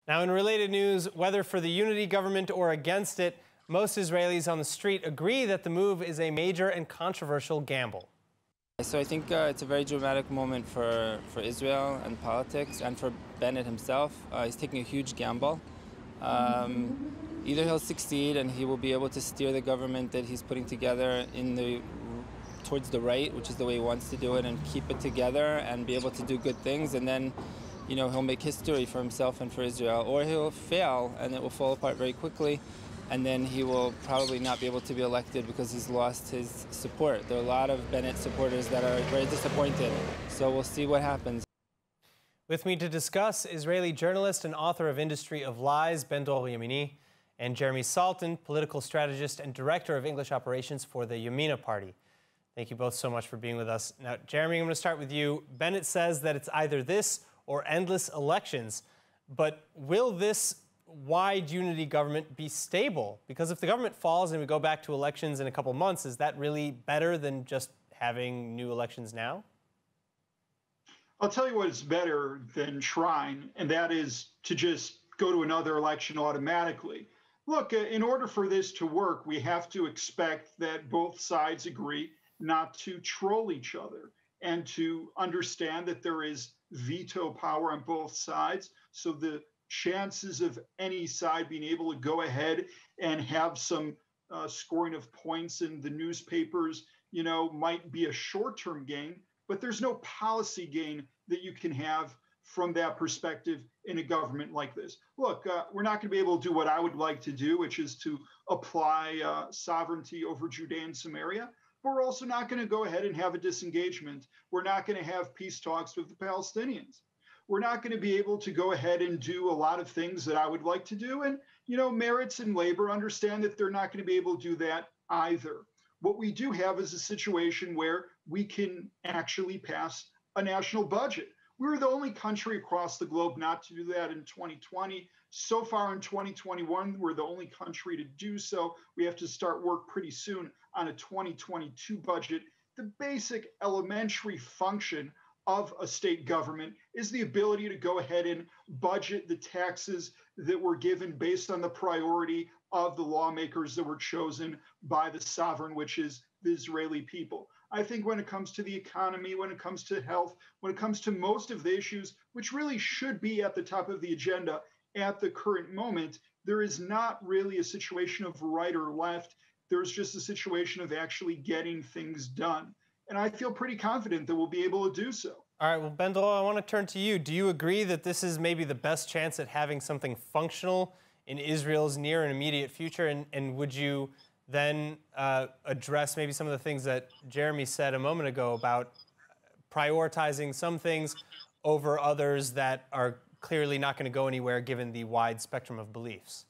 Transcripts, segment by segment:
Now, in related news, whether for the unity government or against it, most Israelis on the street agree that the move is a major and controversial gamble. So I think it's a very dramatic moment for Israel and politics, and for Bennett himself. He's taking a huge gamble. Either he'll succeed and he will be able to steer the government that he's putting together towards the right, which is the way he wants to do it, and keep it together and be able to do good things, and then he'll make history for himself and for Israel, or he'll fail and it will fall apart very quickly, and then he will probably not be able to be elected because he's lost his support. There are a lot of Bennett supporters that are very disappointed, so we'll see what happens. With me to discuss, Israeli journalist and author of Industry of Lies, Ben-Dror Yemini, and Jeremy Saltan, political strategist and director of English operations for the Yamina Party. Thank you both so much for being with us. Now, Jeremy, I'm going to start with you. Bennett says that it's either this or endless elections, but will this wide unity government be stable? Because if the government falls and we go back to elections in a couple months, is that really better than just having new elections now? I'll tell you what is better than trying, and that is to just go to another election automatically. Look, in order for this to work, we have to expect that both sides agree not to troll each other and to understand that there is veto power on both sides. So the chances of any side being able to go ahead and have some scoring of points in the newspapers, might be a short-term gain, but there's no policy gain that you can have from that perspective in a government like this. Look, we're not going to be able to do what I would like to do, which is to apply sovereignty over Judea and Samaria. But we're also not going to go ahead and have a disengagement. We're not going to have peace talks with the Palestinians. We're not going to be able to go ahead and do a lot of things that I would like to do. And, Merits and Labor understand that they're not going to be able to do that either. What we do have is a situation where we can actually pass a national budget. We were the only country across the globe not to do that in 2020. So far in 2021, we're the only country to do so. We have to start work pretty soon on a 2022 budget. The basic elementary function of a state government is the ability to go ahead and budget the taxes that were given based on the priority of the lawmakers that were chosen by the sovereign, which is the Israeli people. I think when it comes to the economy, when it comes to health, when it comes to most of the issues, which really should be at the top of the agenda at the current moment, there is not really a situation of right or left. There's just a situation of actually getting things done. And I feel pretty confident that we'll be able to do so. All right, well, Ben-Dror, I want to turn to you. Do you agree that this is maybe the best chance at having something functional in Israel's near and immediate future? And would you then address maybe some of the things that Jeremy said a moment ago about prioritizing some things over others that are clearly not going to go anywhere given the wide spectrum of beliefs?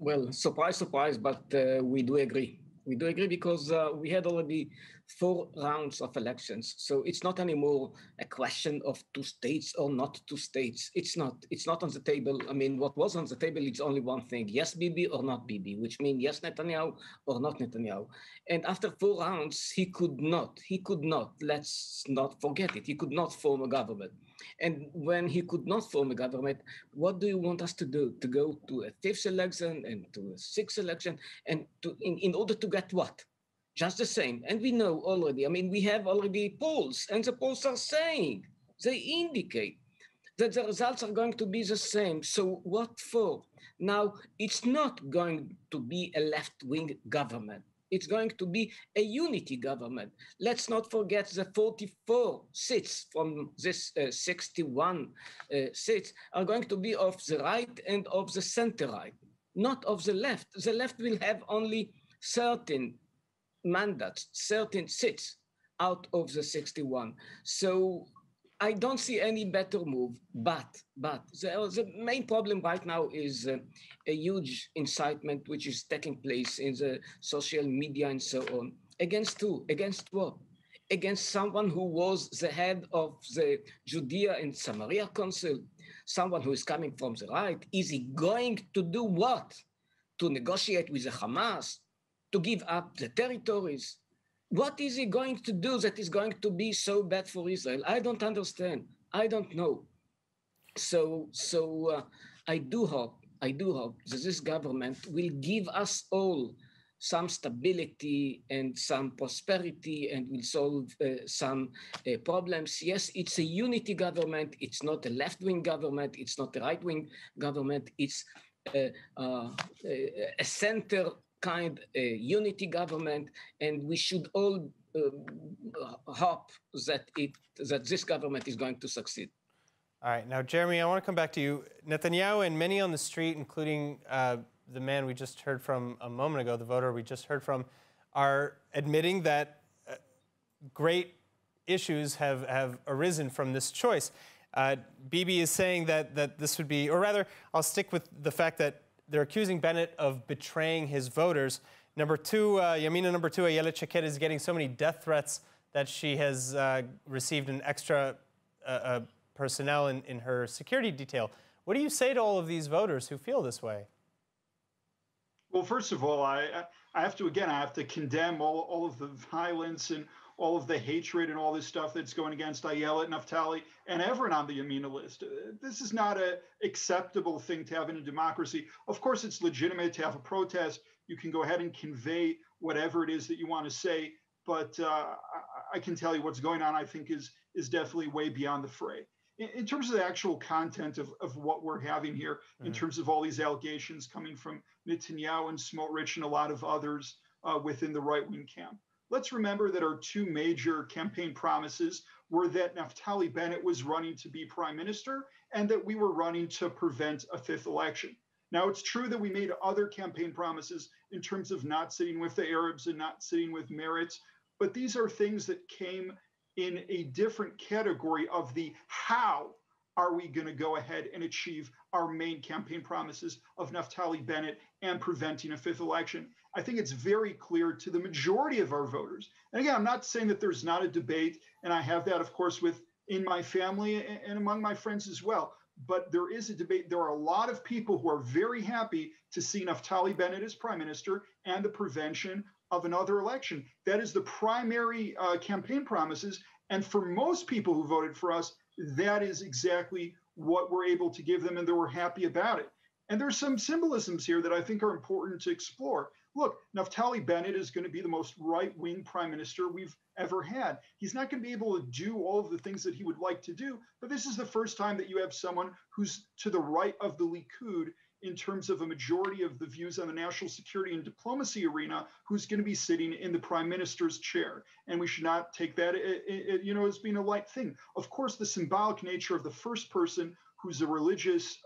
Well, surprise, surprise, but we do agree. We do agree because we had already 4 rounds of elections. So it's not anymore a question of 2 states or not 2 states. It's not on the table. I mean, what was on the table is only one thing: yes, Bibi or not Bibi, which means yes, Netanyahu or not Netanyahu. And after 4 rounds, he could not, let's not forget it, he could not form a government. And when he could not form a government, what do you want us to do? To go to a 5th election and to a 6th election, and in order to get what? Just the same. And we know already, I mean, we have already polls, and the polls are saying, they indicate that the results are going to be the same. So what for? Now, it's not going to be a left-wing government. It's going to be a unity government. Let's not forget the 44 seats from this 61 seats are going to be of the right and of the center-right, not of the left. The left will have only 13 mandates, 13 seats out of the 61. So I don't see any better move, but the main problem right now is a huge incitement which is taking place in the social media and so on. Against who? Against what? Against someone who was the head of the Judea and Samaria Council, someone who is coming from the right. Is he going to do what? To negotiate with the Hamas? To give up the territories? What is he going to do that is going to be so bad for Israel? I don't understand. I don't know. So I do hope that this government will give us all some stability and some prosperity and will solve some problems. Yes, it's a unity government. It's not a left-wing government. It's not a right-wing government. It's a center kind unity government, and we should all hope that this government is going to succeed. All right, now, Jeremy, I want to come back to you. Netanyahu and many on the street, including the man we just heard from a moment ago, the voter we just heard from, are admitting that great issues have arisen from this choice. Bibi is saying that this would be, or rather, I'll stick with the fact that they're accusing Bennett of betraying his voters. Number two, Yamina number two, Ayelet Shaked, is getting so many death threats that she has received an extra personnel in her security detail. What do you say to all of these voters who feel this way? Well, first of all, I have to condemn all of the violence and all of the hatred and all this stuff that's going against Ayelet, Naftali, and everyone on the Yamina list. This is not an acceptable thing to have in a democracy. Of course, it's legitimate to have a protest. You can go ahead and convey whatever it is that you want to say, but I can tell you what's going on, I think, is definitely way beyond the fray. In terms of the actual content of what we're having here, in terms of all these allegations coming from Netanyahu and Smotrich and a lot of others within the right-wing camp, let's remember that our two major campaign promises were that Naftali Bennett was running to be prime minister and that we were running to prevent a fifth election. Now, it's true that we made other campaign promises in terms of not sitting with the Arabs and not sitting with Meretz, but these are things that came in a different category of the how are we going to go ahead and achieve our main campaign promises of Naftali Bennett and preventing a fifth election. I think it's very clear to the majority of our voters. And again, I'm not saying that there's not a debate, and I have that, of course, in my family and among my friends as well. But there is a debate. There are a lot of people who are very happy to see Naftali Bennett as prime minister and the prevention of another election. That is the primary campaign promises. And for most people who voted for us, that is exactly what we're able to give them, and they were happy about it. And there's some symbolisms here that I think are important to explore. Look, Naftali Bennett is going to be the most right-wing prime minister we've ever had. He's not going to be able to do all of the things that he would like to do, but this is the first time that you have someone who's to the right of the Likud in terms of a majority of the views on the national security and diplomacy arena, who's going to be sitting in the prime minister's chair. And we should not take that, as being a light thing. Of course, the symbolic nature of the first person who's a religious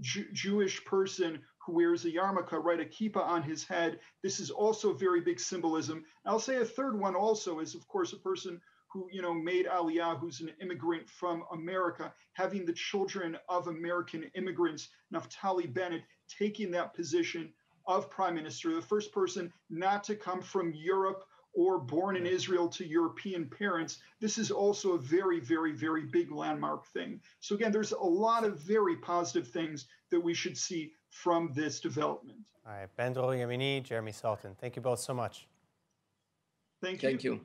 Jewish person who wears a yarmulke, right, a kippah on his head. This is also very big symbolism. And I'll say a third one also is, of course, a person who, made Aliyah, who's an immigrant from America, having the children of American immigrants, Naftali Bennett, taking that position of prime minister, the first person not to come from Europe or born in Israel to European parents. This is also a very, very, very big landmark thing. So again, there's a lot of very positive things that we should see from this development. All right, Ben-Dror Yemini, Jeremy Saltan, thank you both so much. Thank you. Thank you.